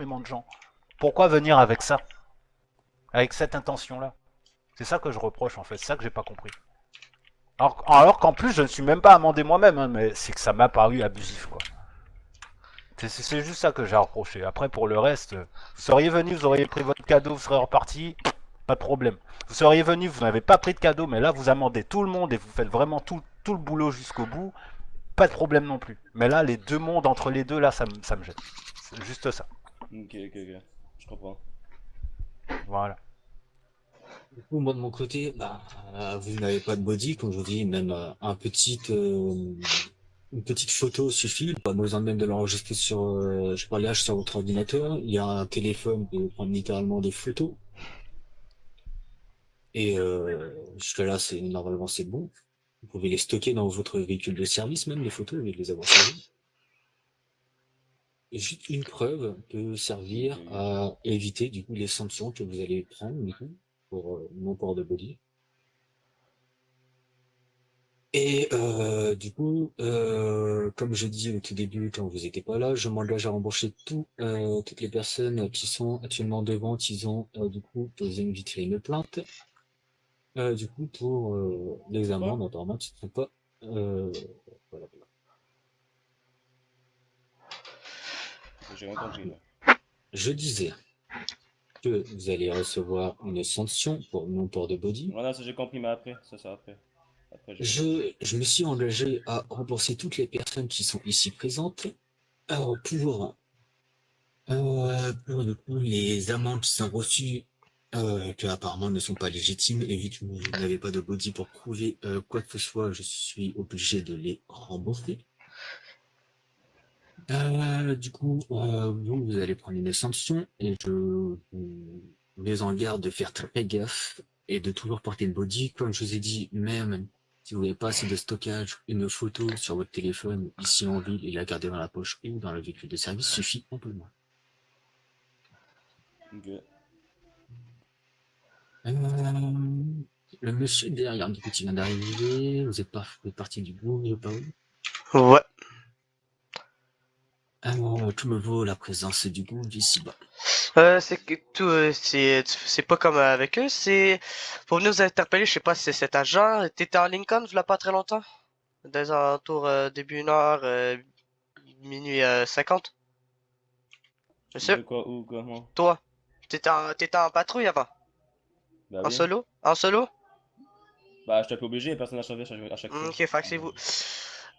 énormément de gens. Pourquoi venir avec ça? Avec cette intention-là? C'est ça que je reproche en fait, c'est ça que j'ai pas compris. Alors qu'en plus, je ne suis même pas amendé moi-même, hein, mais c'est que ça m'a paru abusif, quoi. C'est juste ça que j'ai reproché. Après, pour le reste, vous seriez venu, vous auriez pris votre cadeau, vous serez reparti, pas de problème. Vous seriez venu, vous n'avez pas pris de cadeau, mais là, vous amendez tout le monde et vous faites vraiment tout le boulot jusqu'au bout, pas de problème non plus. Mais là, les deux mondes entre les deux, là, ça me gêne. C'est juste ça. Ok. Je comprends. Voilà. Du coup, moi de mon côté, vous n'avez pas de body, comme je vous dis, même une petite photo suffit, pas besoin même de l'enregistrer sur, je sais pas, là, sur votre ordinateur. Il y a un téléphone qui prend littéralement des photos. Et jusque là, normalement c'est bon. Vous pouvez les stocker dans votre véhicule de service, même les photos, et les avoir servis. Et juste une preuve peut servir Ok. à éviter du coup les sanctions que vous allez prendre du coup pour non-port de body. Et comme je dis au tout début, quand vous n'étiez pas là, je m'engage à rembourser toutes les personnes qui sont actuellement devant, qui ont du coup posé une vitrine plainte. Du coup, pour les C'est quoi? amendes, apparemment, qui ne sont pas... Euh, voilà. J'ai rien compris là. Je disais que vous allez recevoir une sanction pour non-port de body. Voilà, ça j'ai compris, mais après, ça après. Après, j'ai compris. Je me suis engagé à rembourser toutes les personnes qui sont ici présentes pour du coup, les amendes qui sont reçues, que apparemment ne sont pas légitimes, et vu que vous n'avez pas de body pour prouver quoi que ce soit, je suis obligé de les rembourser. Vous allez prendre une sanction, et je vous mets en garde de faire très gaffe, et de toujours porter une body. Comme je vous ai dit, même si vous n'avez pas assez de stockage, une photo sur votre téléphone ici en ville et la garder dans la poche ou dans le véhicule de service suffit amplement. Ok. Euh, le monsieur derrière, du coup, qui vient d'arriver, vous êtes parti du bout, je sais pas où. Ouais. Tout me vaut la présence du goût d'ici-bas. C'est que tout, c'est pas comme avec eux, c'est pour nous interpeller, je sais pas si c'est cet agent. T'étais en Lincoln, il y a pas très longtemps? Des alentours début 1h, minuit 50. De Monsieur, quoi, où, comment? toi, t'étais en patrouille avant? Bah En oui. solo? En solo? Bah, je t'ai pas obligé, personne n'a changé à chaque fois. Ok, fait que c'est vous.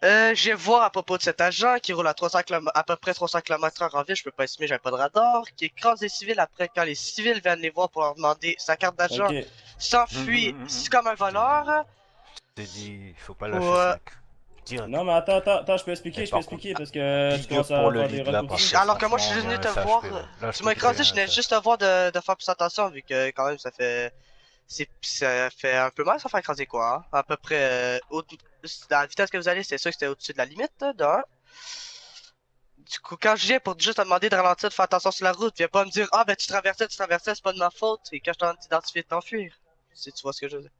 Je vois à propos de cet agent qui roule à 300 km, à peu près 300 km/h en ville, je peux pas estimer, j'avais pas de radar, qui écrase les civils après quand les civils viennent les voir pour leur demander sa carte Ok. d'agent, s'enfuit c'est comme un voleur. T'ai dit, il faut pas lâcher ce Ouais. mec. Direct. Non, mais attends, Et je peux par contre, expliquer parce que tu big up commences pour à le faire des lead là, parce raccourcis. que Alors que moi je franchement, suis il y a venu un te message voir, que. Là, je tu peux m'as créer écrasé, un je venais message. juste te voir de faire plus attention vu que quand même ça fait un peu mal ça faire écraser quoi, hein. À peu près, à la vitesse que vous allez, c'est sûr que c'était au-dessus de la limite, d'un. Du coup, quand je viens pour juste te demander de ralentir, de faire attention sur la route, viens pas me dire, ah ben tu traversais, c'est pas de ma faute, et quand je t'en identifié de t'enfuir. Si tu vois ce que je veux dire.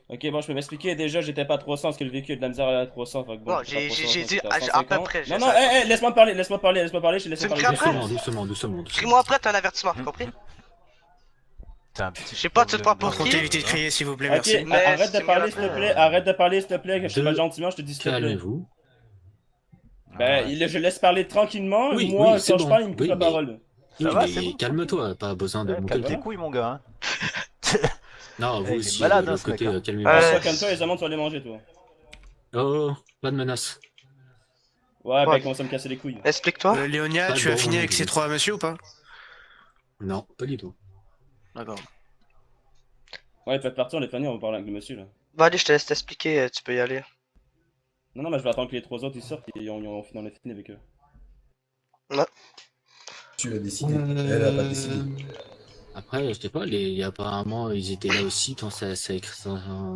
Ok, bon, je peux m'expliquer. Déjà, j'étais pas à 300 parce que le véhicule de la misère allait à 300. Fait que bon, Bon, j'étais pas à 300, j'ai donc dit j'étais à à peu 150. près, je Non, non, savais pas. laisse-moi parler, je t'ai laissé Tu me parler cries après? juste. Doucement. Crie-moi après, t'as un avertissement, compris? T'as un petit Je sais pas, tu te prends problème pour Par contre, qui? évitez de hein. crier, s'il vous plaît, Ok, merci. Mais arrête si de tu me gueules parler, s'il après. te plaît. Arrête de parler, s'il te plaît. Que je te parle Deux, gentiment, je te dis s'il te plaît. calmez-vous. Ah Ben, ouais. je laisse parler tranquillement. Oui, Moi, c'est quand je bon. parle, il me coupe Oui, la parole. Ça va, c'est mais bon, tranquille. calme-toi, pas besoin de Ouais, monter calme le tes ton. Voilà. couilles, mon gars. Hein. Non, vous Eh, il est aussi, malade, hein, l'autre ce mec. côté, Hein. Ouais, calmez-vous. Euh, toi, calme-toi, les amendes, tu vas les manger, toi. Oh, pas de menace. Ouais, ben, ouais, il commence à me casser les couilles. explique-toi. Léonia, Pas de tu as bon fini non avec ces plus. trois messieurs ou pas? Non, pas du tout. D'accord. Ouais, il peut être parti, on est plané, on va parler avec le monsieur, là. Bah allez, je te laisse t'expliquer, tu peux y aller. Non, mais je vais attendre que les trois autres ils sortent et on est fini avec eux. Ouais. Tu as décidé. Elle a pas décidé. Après, je sais pas, apparemment, ils étaient là aussi quand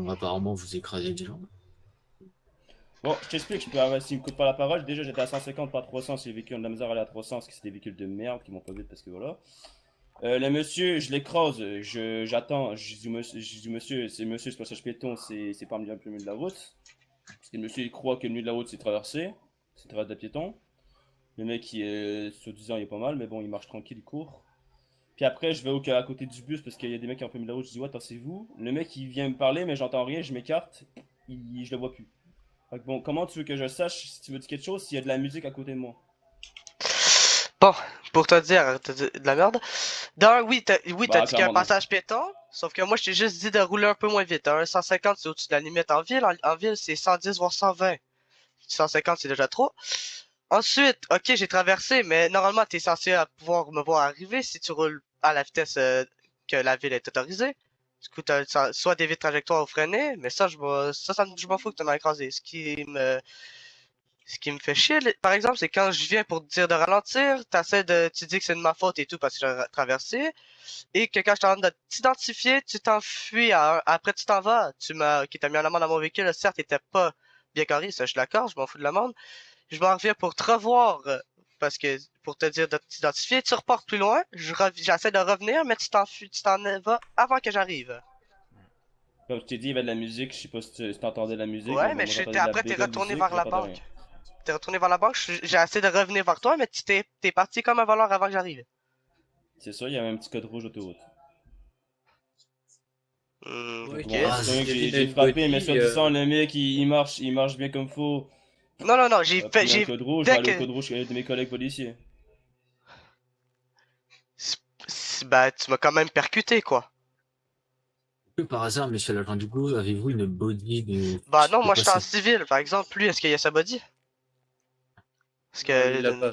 apparemment, vous écrasez des gens. Bon, je t'explique, s'il me coupe pas la parole, déjà j'étais à 150, pas à 300, si les véhicules de la misère allaient à 300, parce que c'est des véhicules de merde qui m'ont pas vite parce que voilà. Le monsieur, je l'écrase, j'attends, je dis monsieur, c'est passage piéton, c'est pas un peu milieu de la route. Parce que le monsieur il croit que le milieu de la route c'est traversé, c'est traversé de piéton. Le mec, soi-disant, il est pas mal, mais bon, il marche tranquille, il court. Puis après, je vais à côté du bus parce qu'il y a des mecs qui ont fait la route. Je dis, ouais, attends, c'est vous? Le mec, il vient me parler, mais j'entends rien, je m'écarte. Je le vois plus. Fait que bon, comment tu veux que je sache si tu me dis quelque chose s'il y a de la musique à côté de moi? Bon, pour te dire, de la merde. D'un, t'as dit qu'il y a un Clairement, non. passage piéton, sauf que moi, je t'ai juste dit de rouler un peu moins vite. Hein. 150, c'est au-dessus de la limite en ville. En ville, c'est 110 voire 120. 150, c'est déjà trop. Ensuite, ok, j'ai traversé, mais normalement, t'es censé pouvoir me voir arriver si tu roules à la vitesse que la ville est autorisée. Du coup, t'as soit des vides trajectoires ou freiner, mais ça, je m'en fous que tu m'as écrasé. Ce qui me fait chier, par exemple, c'est quand je viens pour te dire de ralentir, tu dis que c'est de ma faute et tout parce que j'ai traversé, et que quand je t'en de t'identifier, tu t'enfuis, après tu t'en vas, qui t'a mis en amende dans mon véhicule, certes, il était pas bien carré, ça je suis d'accord, je m'en fous de l'amende, je m'en reviens pour te revoir, parce que, pour te dire de t'identifier, tu reportes plus loin, j'essaie de revenir, mais tu t'en vas avant que j'arrive. Comme je t'ai dit, il y avait de la musique, je sais pas si t'entendais la musique, Ouais, mais mais moi j'entendais de la après t'es béga retourné musique, vers la j'entendais rien. banque. T'es retourné vers la banque, j'ai essayé de revenir vers toi, mais t'es parti comme un voleur avant que j'arrive. C'est ça, il y avait un petit code rouge autoroute. Ouais, Ok. Bon, Ah, c'est vrai que vis-à-vis j'ai d'une frappé, mais body, soi-disant, le mec, il marche bien comme faut. Non, non, non, Puis il y a un code rouge, je vais dès aller au que, code rouge de mes collègues policiers. bah, tu m'as quand même percuté, quoi. Que par hasard, monsieur l'agent du coup, avez-vous une body Bah non, de moi, je suis en passé? civil, par exemple, lui, est-ce qu'il y a sa body? Parce non, lui, que, il l'a pas.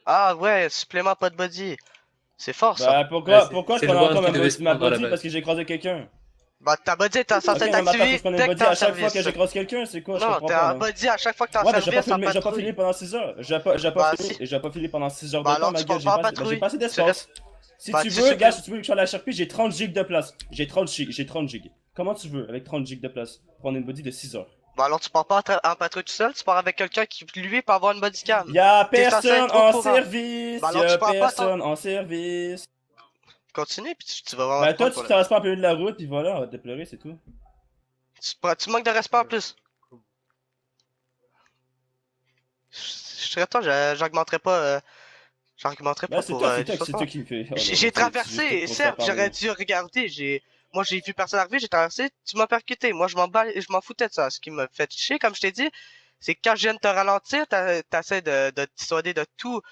ah ouais, supplément pas de body. C'est fort, ça. Bah Ouais, pourquoi je c'est prends le one encore qui devait se ma prendre à la body parce que base. j'ai écrasé quelqu'un? Bah, ta body est Ok, censée mais être maintenant faut que activée je prenne une dès que t'es body en à chaque fois que service. j'écrase quelqu'un, c'est quoi? Je Non, comprends t'es pas en là. body à chaque fois que t'es en Ouais, mais service, en j'ai pas patrouille. filé pendant 6 heures. Bah, si. J'ai pas filé pendant 6 heures Bah, de temps, alors, ma tu gueule. pars pas en J'ai patrouille. pas assez Tu d'espace. restes, Si bah, tu tu veux, gars, supprimes. si tu veux que je sois à la Sharpie, j'ai 30 gigs de place. J'ai 30 gigs. Comment tu veux avec 30 gigs de place? Prendre une body de 6 heures. Bah, alors, tu pars pas en patrouille tout seul, tu pars avec quelqu'un qui, lui, peut avoir une body cam. Y'a T'es censé personne être au en courant. service. Bah, alors, tu Y'a pars pas, attends. personne en service. Continue, puis tu vas voir Bah, te toi, prendre tu pour le... traverses pas un peu de la route, puis voilà, on va te pleurer, c'est tout. Tu manques de respect en plus. Je serais toi, j'argumenterais Bah, pas pour c'est toi qui me fais. Oh là J'ai là, c'est juste traversé, pour te faire certes, parler. j'aurais dû regarder, moi j'ai vu personne arriver, j'ai traversé, tu m'as percuté, moi je m'en foutais de ça. Ce qui m'a fait chier, comme je t'ai dit, c'est que quand je viens de te ralentir, t'essaies de te dissuader de tous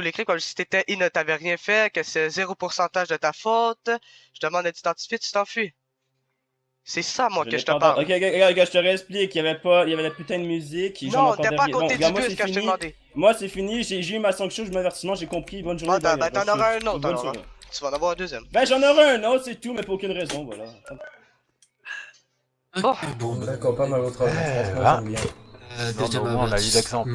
les cris, comme si t'avais rien fait, que c'est 0% de ta faute, je demande d'être identifié, tu t'enfuis. C'est ça, moi, Je que l'ai je te pas entendu. parle. Ok, regarde, je te réexplique. Il y avait la putain de musique, et j'en Non, t'es entendais pas à rien. Bon, côté du regarde, moi, bus c'est quand je t'ai fini. demandé. Moi, c'est fini. J'ai eu ma sanction, je m'avertissement, j'ai compris. Bonne journée, Bah, bye. t'en auras un autre, Bonne alors. soirée. Tu vas en avoir un deuxième. Ben, j'en aurai un autre, c'est tout, mais pour aucune raison, voilà. Bon. Bon, On d'accord, pas mal au travail. Franchement, ah. j'aime bien. Non, mais au moins, on a eu l'exemple.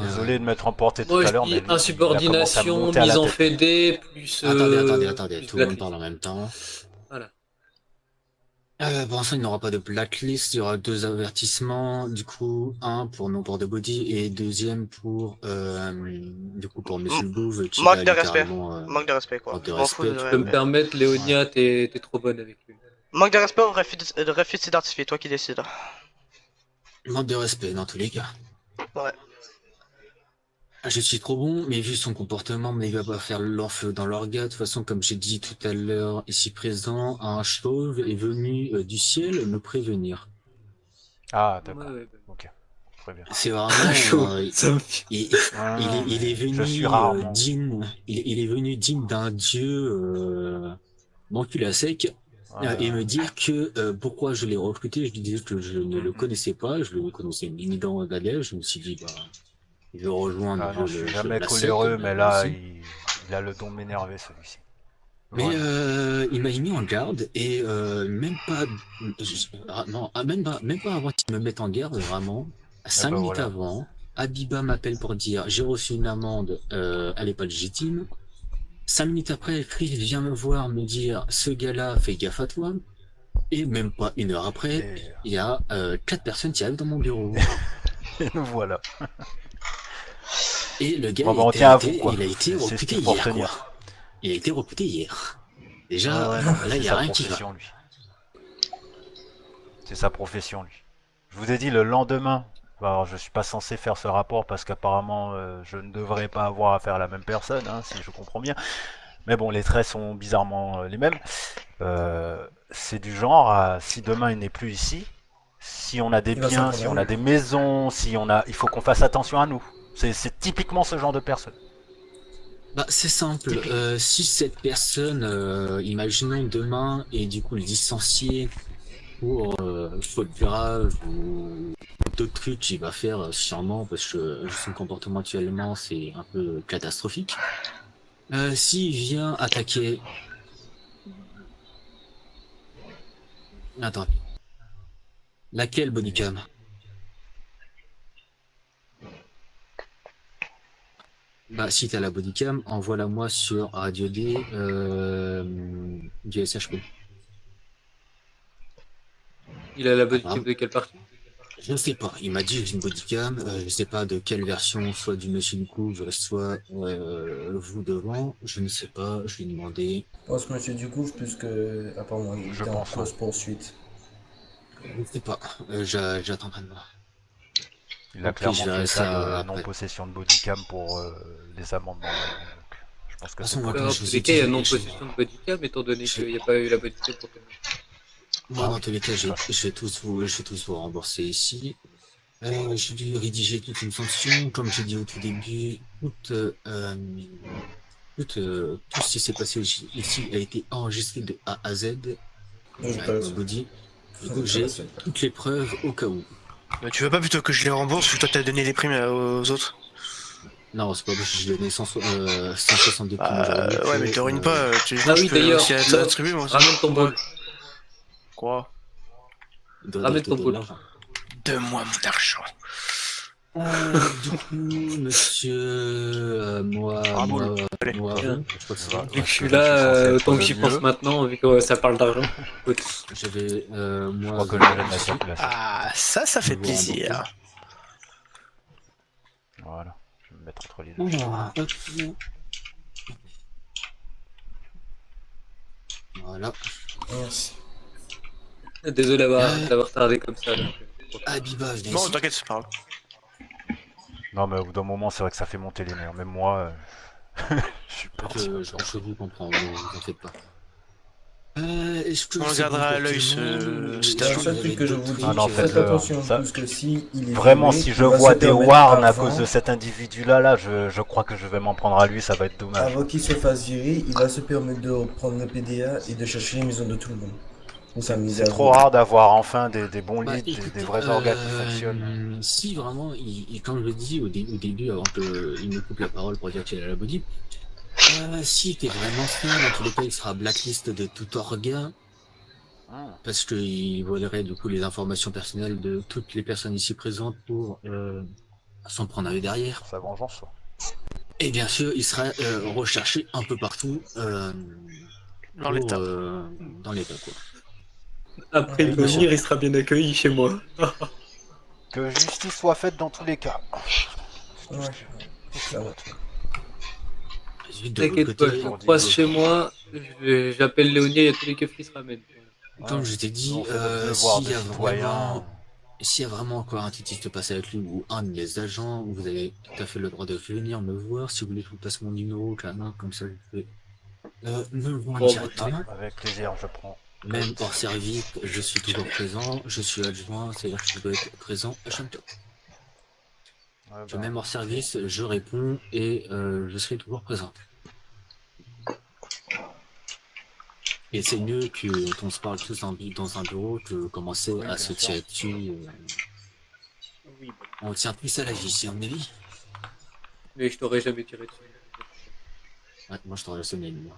Désolé de m'être emporté tout Moi, à je l'heure, dis mais lui, il a commencé à me insubordination, monter à la mise en tête. fédé, plus. Attendez, plus tout le monde blacklist. parle en même temps. Voilà. Pour l'instant, il n'y aura pas de blacklist, il y aura 2 avertissements, du coup, un pour non-port de body et deuxième pour, pour Monsieur le Bouve qui Manque va de respect. littéralement, Manque de respect, quoi. manque de Je m'en fous respect. de Je peux me permettre, Léonia, t'es trop bonne avec lui. Manque de respect ou refus de s'identifier, toi qui décides. Manque de respect dans tous les cas. Ouais. Je suis trop bon, mais vu son comportement, mais il va pas faire l'enfeu dans l'orga. De toute façon, comme j'ai dit tout à l'heure, ici présent, un chauve est venu du ciel me prévenir. Ah, d'accord. Ouais. Ok, très bien. C'est vraiment, Chaud. Ça me il, Ah, il, non, est, il mais est venu je suis rarement. digne, il est venu digne d'un dieu m'enculer à sec et me dire que pourquoi je l'ai recruté. Je lui disais que je ne le connaissais pas, je le connaissais ni dans Daniel. Je me suis dit bah il veut rejoindre Ah non, je suis jamais la coléreux, secte, mais bah, là, vas-y. il a le don de m'énerver, celui-ci. Mais Vraiment. il m'a mis en garde et même pas même pas avant qu'il me mette en garde vraiment 5 minutes voilà. avant Abiba m'appelle pour dire j'ai reçu une amende, elle est pas légitime. 5 minutes après, Chris vient me voir me dire ce gars-là fais gaffe à toi. Et même pas 1 heure après, Et il y a 4 personnes qui arrivent dans mon bureau. nous voilà. Et le gars Bon, bah, on tient à vous, quoi. il a été C'est ce recruté qu'il faut hier. retenir. Quoi. Il a été recruté hier. Déjà, Ouais, non, mais là, c'est il y a sa rien qui va. profession, lui. C'est sa profession, lui. Je vous ai dit, le lendemain Alors, je suis pas censé faire ce rapport parce qu'apparemment, je ne devrais pas avoir affaire à la même personne, hein, si je comprends bien. Mais bon, les traits sont bizarrement les mêmes. C'est du genre, si demain il n'est plus ici, si on a des Il va s'en biens, prendre si à on a lui. des maisons, si on a, il faut qu'on fasse attention à nous. C'est typiquement ce genre de personne. Bah, c'est simple. Typique. Si cette personne, imaginons demain, est du coup licenciée pour faute grave ou d'autres trucs qu'il va faire sûrement parce que son comportement actuellement c'est un peu catastrophique. S'il vient attaquer... Attends. Laquelle bodycam? Bah, si t'as la bodycam, envoie-la moi sur Radio D du SHP. Il a la bonne Ah, équipe de quelle partie? je ne sais pas, il m'a dit j'ai une bodycam, je sais pas de quelle version, soit du Monsieur Ducouvre, soit vous devant, je ne sais pas, je lui ai demandé, Je pense que Monsieur Ducouvre, plus que. Apparemment, il Je était en pense, hein. cause poursuite. je ne sais pas, j'attendrai de voir. Il a Ok, je clairement fait verrai ça ça de après. De non-possession de bodycam pour les amendes normalement. Donc, je pense que toute c'est façon, moi, pour comme En je tous vous ai les cas, il y a dit, non-possession de bodycam, étant donné qu'il n'y a pas eu la bodycam pour tout le monde. moi, Ah dans oui, tous les cas, de toute façon. je vais tous vous rembourser ici. J'ai dû rédiger toute une sanction, comme j'ai dit au tout début, tout ce qui s'est passé ici a été enregistré de A à Z Vous n'êtes pas avec la ma seule. body. Du Vous coup, n'êtes pas la j'ai seule. toutes les preuves au cas où. Mais tu veux pas plutôt que je les rembourse vu que toi t'as donné les primes aux autres? Non, c'est pas parce que j'ai donné 162 primes aujourd'hui Ouais, mais que te ruine pas, Ah je oui, peux d'ailleurs, aussi être là, attribué moi aussi. ramène ton bol. Quoi? il doit Ramène te ton donner de bol. l'argent. Donne-moi mon argent. Du coup, monsieur, moi, Ah, boule. Tiens. vous, je crois que c'est Va- ça. Vu que je suis que je suis censé là, être autant que le j'y pense mieux. maintenant, vu que ça parle d'argent. Écoute, J'avais, Je moi, crois que vous, je vais le mettre à place. Ah, ça fait vous plaisir. Voilà, je vais me mettre entre les deux. rembourser. Hop. Voilà. Merci. désolé d'avoir tardé comme ça. Donc, Habiba, venez Bon, ici. t'inquiète, c'est pas grave. Non, mais au bout d'un moment, c'est vrai que ça fait monter les nerfs. Même moi, je suis parti. Je vous comprends, vous en faites pas. Est-ce que On c'est gardera à l'œil comportement, cet Le agent. seul truc que je vous dis, Ah non, faites faites-le, attention, ça- parce que si il est Vraiment, violé, si il je va vois se des permettre warns à avant- cause de cet individu-là, je crois que je vais m'en prendre à lui, ça va être dommage. Avant qu'il se fasse virer, il va se permettre de reprendre le PDA et de chercher les maisons de tout le monde. Vous s'amusez C'est à trop vous. rare d'avoir enfin des bons Bah, leads, écoutez, des vrais organes qui fonctionnent. si vraiment, comme je le dis au début, avant qu'il me coupe la parole pour dire qu'il a la body, si t'es vraiment sûr, dans tous les cas, il sera blacklist de tout organe, parce qu'il volerait du coup les informations personnelles de toutes les personnes ici présentes pour s'en prendre un œil derrière. Sa vengeance, quoi. Et bien sûr, il sera recherché un peu partout Dans l'état. dans l'état, quoi. après il va il sera bien accueilli chez moi. Que justice soit faite dans tous les cas. Ouais, ça va. Ensuite, de l'autre T'inquiète pas, côté, je le croise chez moi, j'appelle Léonia, il y a tous les keufs qui se ramènent. comme je t'ai dit, Nous, on fait notre devoir s'il de y a citoyen. vraiment, s'il y a vraiment encore un titre qui se passe avec lui ou un de mes agents, vous avez tout à fait le droit de venir me voir. Si vous voulez que je vous passe mon numéro, canin, comme ça vous pouvez me voir Bon, directement. Avec plaisir, je prends. Même hors service, je suis toujours présent, je suis adjoint, c'est-à-dire que je dois être présent à chaque temps. Ouais, Je bah, même hors service, je réponds et je serai toujours présent. Et c'est mieux que qu'on se parle tous dans un bureau que commencer Oui, à bien se sûr. tirer dessus. Oui, On tient plus à la vie, si on est vie. mais je t'aurais jamais tiré dessus. Ouais, moi je t'aurais sonné, moi.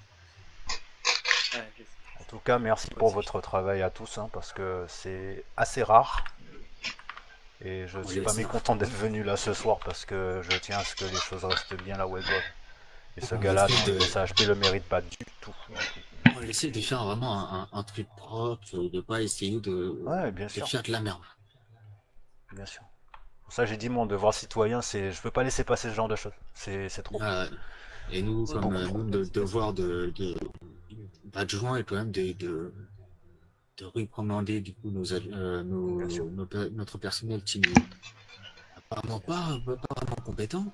Ah, je sais. En tout cas, merci pour votre travail à tous, hein, parce que c'est assez rare. Et je Oui, suis pas c'est mécontent d'être venu là ce soir parce que je tiens à ce que les choses restent bien là où elles doivent. Et ce On gars-là, essaie dans de- le SHP, le mérite pas du tout. On essaie de faire vraiment un truc propre, de pas essayer Ouais, bien de sûr, faire de la merde. bien sûr. Pour ça, j'ai dit mon devoir citoyen, c'est je peux pas laisser passer ce genre de choses. C'est trop. Et nous, Ouais, comme beaucoup trop. nous, le devoir d'adjoint est quand même de réprimander du coup Bien sûr. notre personnel qui pas vraiment compétent.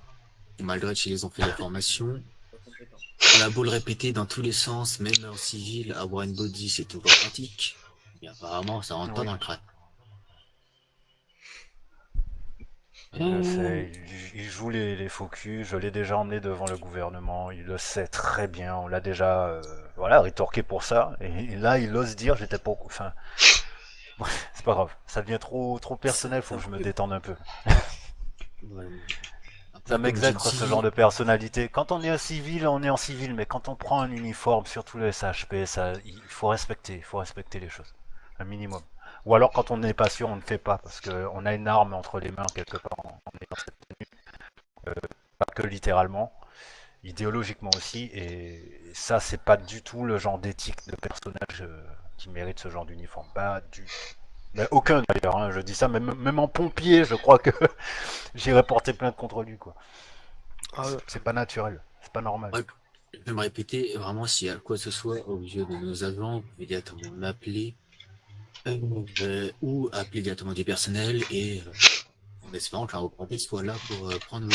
Malgré qu'ils ont fait la formation. On a beau le répéter dans tous les sens, même en civil, avoir une body c'est toujours pratique. Mais apparemment ça rentre pas Oui. dans le crâne. Il le sait, il joue les faux culs, je l'ai déjà emmené devant le gouvernement, il le sait très bien, on l'a déjà voilà, rétorqué pour ça, et là il ose dire j'étais pas... Enfin, c'est pas grave, ça devient trop personnel, faut que je me détende un peu. Ouais. Ça Après, comme j'ai m'exècre ce genre dit, de personnalité. Quand on est en civil, on est en civil, mais quand on prend un uniforme, surtout le SHP, ça, il faut respecter les choses, un minimum. Ou alors quand on n'est pas sûr, on ne fait pas, parce qu'on a une arme entre les mains quelque part en ayant cette tenue, pas que littéralement, idéologiquement aussi, et ça c'est pas du tout le genre d'éthique de personnage qui mérite ce genre d'uniforme, pas du tout. Mais aucun d'ailleurs, hein, je dis ça, même en pompier, je crois que j'irais porter plainte contre lui, quoi. Ah ouais. C'est pas naturel, c'est pas normal. ouais, je vais me répéter, vraiment s'il y a quoi que ce soit au milieu de nos agents, vous pouvez directement m'appeler ou appeler directement du personnel et en espérant qu'un reporter soit là pour prendre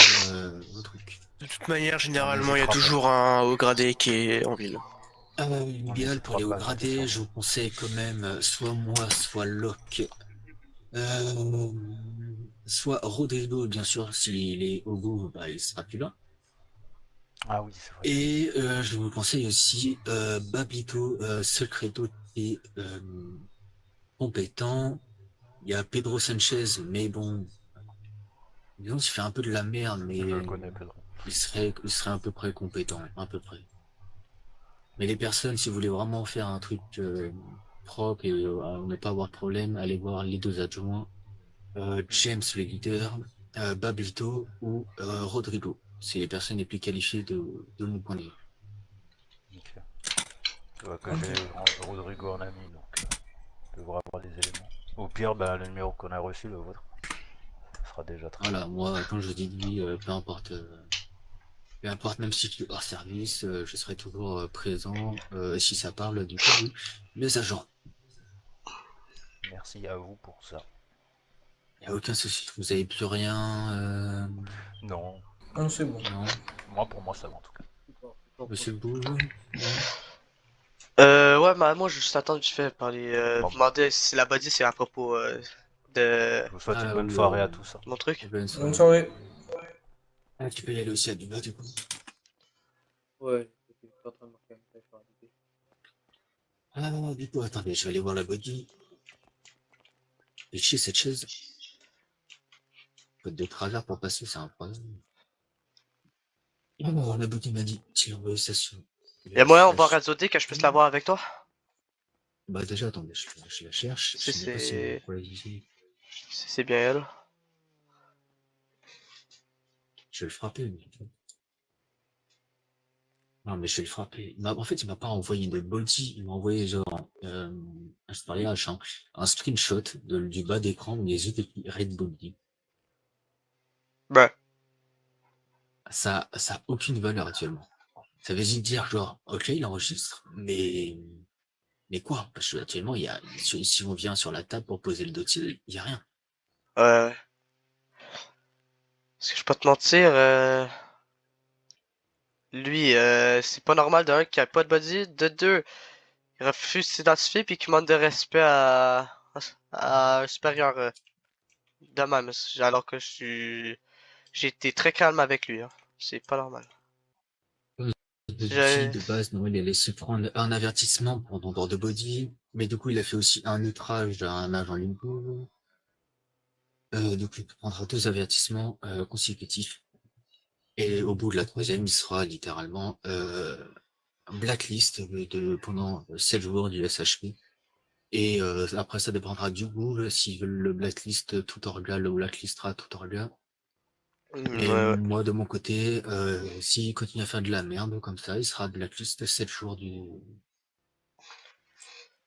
vos trucs. De toute manière, On généralement, il y a n'hésitera pas. toujours un haut gradé qui est en ville. On L'idéal pour n'hésitera les hauts pas à compter sur gradés, je nous. vous conseille quand même soit moi, soit Locke, euh, soit Rodrigo, bien sûr, s'il est au bout, bah, il sera plus là. Ah oui, c'est vrai. Et je vous conseille aussi Bablito, Secreto qui est compétent. Il y a Pedro Sanchez, mais bon, disons qu'il fait un peu de la merde, mais Je le connais, Pedro. il serait à peu près compétent, à peu près. Mais les personnes, si vous voulez vraiment faire un truc propre et ne pas avoir de problème, allez voir les deux adjoints, James le leader, Bablito ou Rodrigo. C'est les personnes les plus qualifiées de mon point de vue. Ok. Je vois que j'ai Rodrigo en ami, donc je devrais avoir des éléments. Au pire, bah, le numéro qu'on a reçu, le vôtre, ça sera déjà très bien. Voilà, moi, quand je vous ai dit, peu importe, même si je suis hors service, je serai toujours présent si ça parle du coup, les agents. Merci à vous pour ça. Il n'y a aucun souci. Vous avez plus rien, Non, Non, c'est bon. non? pour moi, ça va en tout cas. Monsieur Bouge? Non? Ouais, mais moi, je veux juste attendre vite fait parler, Bon, vous demander si la body c'est à propos de je vous souhaite une Ah bonne oui, soirée à tous. mon truc. bonne Bonne soirée. soirée. Ah, tu peux y aller aussi à Dubaï, du coup. Ouais, je suis en train de marquer un message sur la vidéo. Ah, du coup, attendez, je vais aller voir la body. Et chier cette chaise. Faut de travers pour passer, c'est un problème. Alors, la body m'a dit, tu envoies ça sur Y'a le moyen, on va slash. réseauter que je puisse l'avoir avec toi? Bah, déjà, attendez, je la cherche. Si Je sais pas si on c'est... voit ici. Si c'est bien elle. Je vais le frapper, mais... Non, mais je vais le frapper. En fait, il m'a pas envoyé de body, il m'a envoyé genre, je parlais un screenshot du bas d'écran où les yeux écrits Red Body. Ben. Ça a aucune valeur actuellement. Ça veut juste dire genre, ok, il enregistre, mais quoi? Parce que actuellement, si on vient sur la table pour poser le dossier, il y a rien. Parce que je vais pas te mentir, lui, c'est pas normal d'un qu'il a pas de body, de deux, il refuse de s'identifier puis qu'il manque de respect à un supérieur de même, alors que j'ai été très calme avec lui, hein. C'est pas normal. Ici, J'ai... de base, non, il a laissé prendre un avertissement pour d'ordre de body, mais du coup, il a fait aussi un outrage à un agent Limbo. Donc, il prendra 2 avertissements consécutifs. Et au bout de la troisième, il sera littéralement blacklist pendant 7 jours du SHP. Et après, ça dépendra du goût, s'ils veulent le blacklist tout orga, le blacklistera tout orga. Et Ouais, ouais. moi, de mon côté, s'il continue à faire de la merde comme ça, il sera blacklist 7 jours du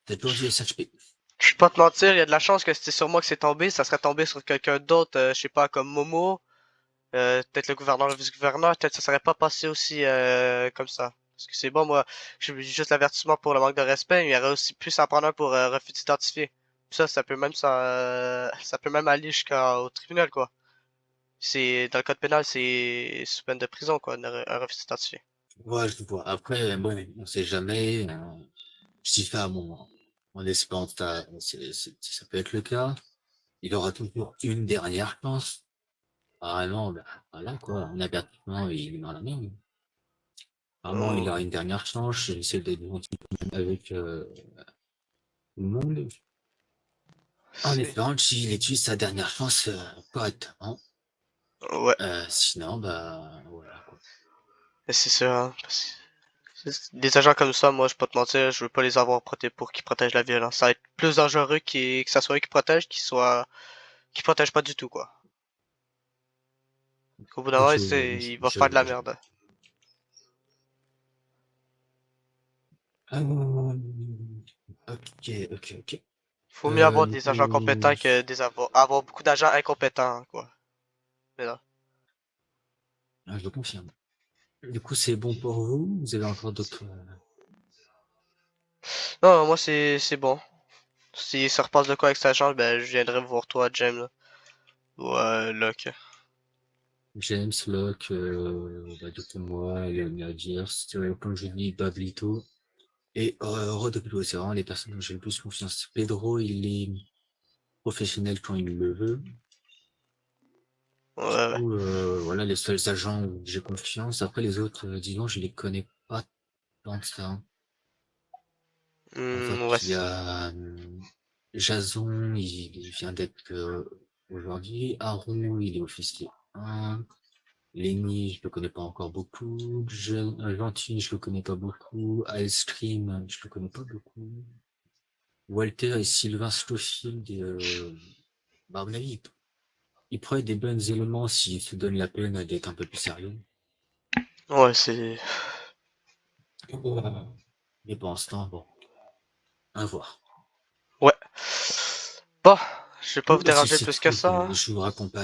SHP. Je vais pas te mentir, il y a de la chance que c'était sur moi que c'est tombé, ça serait tombé sur quelqu'un d'autre, je sais pas, comme Momo, peut-être le gouverneur, le vice-gouverneur, peut-être ça serait pas passé aussi comme ça. Parce que c'est bon, moi, j'ai eu juste l'avertissement pour le manque de respect, mais il y aurait aussi pu s'en prendre un pour refus d'identifier. Ça peut même aller jusqu'au tribunal, quoi. C'est dans le code pénal, c'est sous peine de prison, quoi, un refus d'identifier. Ouais, je vois. Après, bon, on sait jamais. Je dis ça à mon espérance, ça peut être le cas. Il aura toujours une dernière chance. Apparemment, bah, voilà, quoi. On avertissement, il est dans la merde. Apparemment, il Oh, aura une dernière chance. J'essaie d'être gentil avec, tout le monde. En c'est... espérant qu'il utilise sa dernière chance, correctement. Ouais, Sinon, bah, voilà, quoi. c'est ça, hein, parce que des agents comme ça, moi, je vais pas te mentir, je veux pas les avoir pour qu'ils protègent la ville, hein. Ça va être plus dangereux que ça soit eux qui protègent, qui protègent pas du tout, quoi. Au bout d'un moment, Ok, il va faire de la merde. ok. Faut mieux avoir Du des agents coup, compétents que avoir beaucoup d'agents incompétents, quoi. Mais non. je le confirme. Du coup, c'est bon pour vous? Vous avez encore d'autres... Non, moi, c'est bon. Si ça repasse de quoi avec cet agent, ben, je viendrai voir toi, James, là. Ou, Locke. James, Locke, bah, du coup, moi, Léonia Diers, comme je dis, Bablito, et Rodrigo, c'est vraiment les personnes dont j'ai le plus confiance. Pedro, il est professionnel quand il le veut. Ouais, Du ouais. coup, voilà les seuls agents où j'ai confiance. Après, les autres, disons, je les connais pas tant que ça. En Ouais. fait, il y a Jason, il vient d'être aujourd'hui. Aaron, il est officier 1. Lenny, je le connais pas encore beaucoup. Gentil, je le connais pas beaucoup. Ice Cream, je le connais pas beaucoup. Walter et Sylvain Schofield, bah, à mon avis, ils pourraient être des bons éléments s'ils se donnent la peine d'être un peu plus sérieux. Ouais, c'est... Mais pour l'instant, bon, à voir. Ouais. Bon, je vais pas Bon, vous bah, si déranger c'est plus que tout, ça, hein. je vous raccompagne.